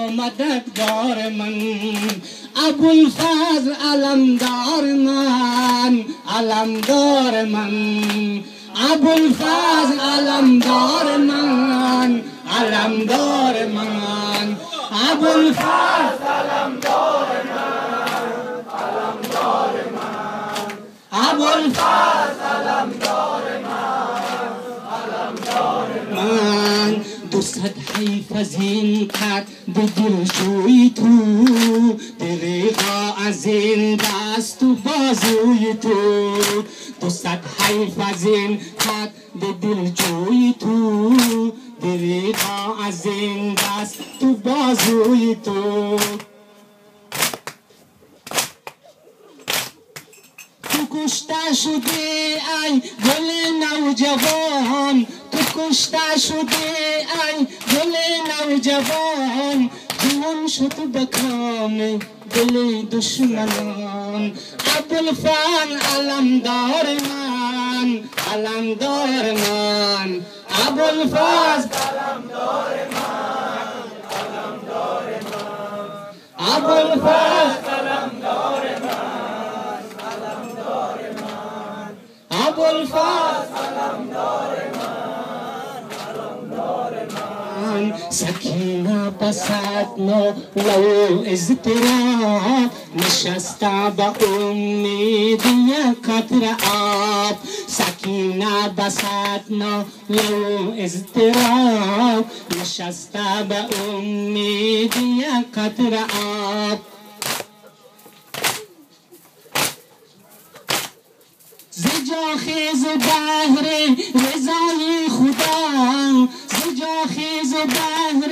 مددگار من ابوالفضل علمدار من علمدار من ابوالفضل علمدار من علمدار من ابوالفضل علمدار من علمدار من ابوالفضل علمدار من علمدار من 200 حیف از این قد به دلجوی تو دریغا از این دست و بازوی تو 200 حیف از این قد به دلجوی تو دریغا از این دست تو بازوی تو تو کشته شدی ای گل نوجوان تو کشته شدی ای گل نوجوان جوان شد به کام دل دشمنان ابوالفضل علمدار من علمدار من ابوالفضل علمدار من علمدار من ابوالفضل علمدار من علمدار من ابوالفضل علمدار من علمدار من سکینه بساتنا لو اضطراب نشسته به امید یک قطره آب سکینه بساتنا لو اضطراب نشسته به امید یک قطره آب زجا خیز بحر رضای خدا زجا خیز بحر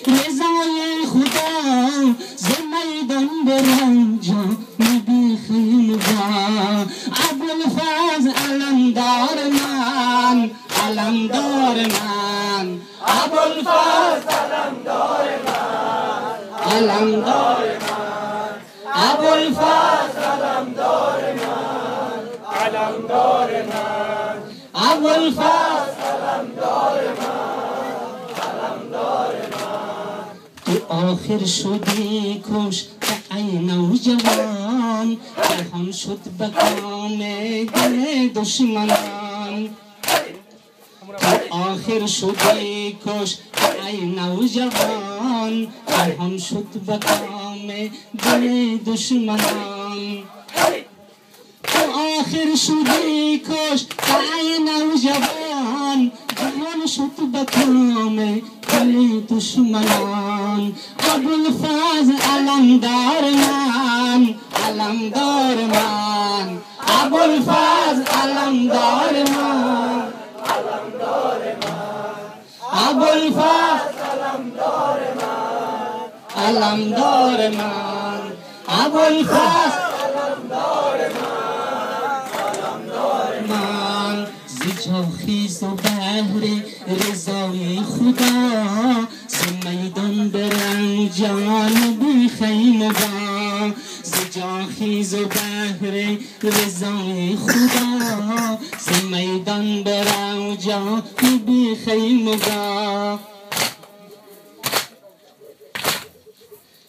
رضای خدا ز میدان برم جان بی خیل با ابوالفضل علمدار من علمدار من ابوالفضل علمدار من علمدار من ابوالفضل علمدار من علمدار من ابوالفضل علمدار من علمدار من تو آخر شدی کش که ای نوجوان پنهان شد به کام دل دشمنان تو آخر شدی کش که ای نوجوان پنهان شد به کام دل دشمنان تو آخر شدی کش که ای نوجوان جوان شد به کام دل دشمنان ابوالفضل علمدار من علمدار من ابوالفضل علمدار من علمدار من ابوالفضل علمدار من علمدار من ابوالفضل علمدار من علمدار من زجا خیز و بحر رضای خدا ز میدان برم جان بی خیمه با زجا خیز و بحر رضای خدا ز میدان برم جان بی خیمه با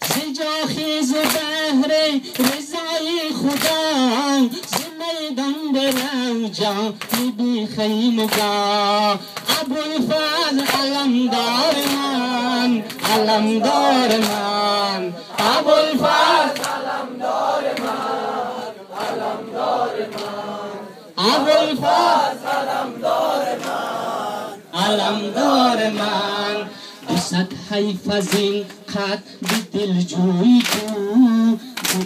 زجا خیز و بحر رضای خدا ز میدان برم جان بی خیمه با ابوالفضل علمدار من علمدار من ابوالفضل علمدار من علمدار من ابوالفضل علمدار من علمدار من 200 حیف از این قد به دلجوی تو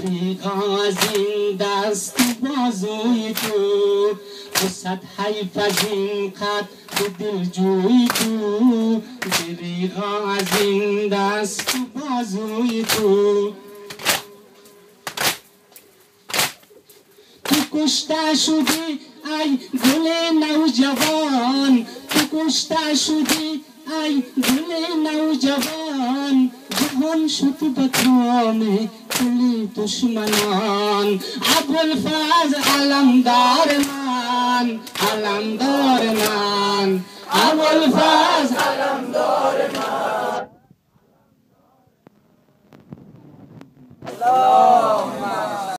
دریغا از این دست بازوی تو 200 حیف از این قد به دلجوی تو دریغا از این دست بازوی تو تو کشته شدی ای گل نوجوان تو کشته شدی ای گل نوجوان جوان شد به کام دل دشمنان ابوالفضل علمدار من علمدار من ابوالفضل علمدار من আল্লাহু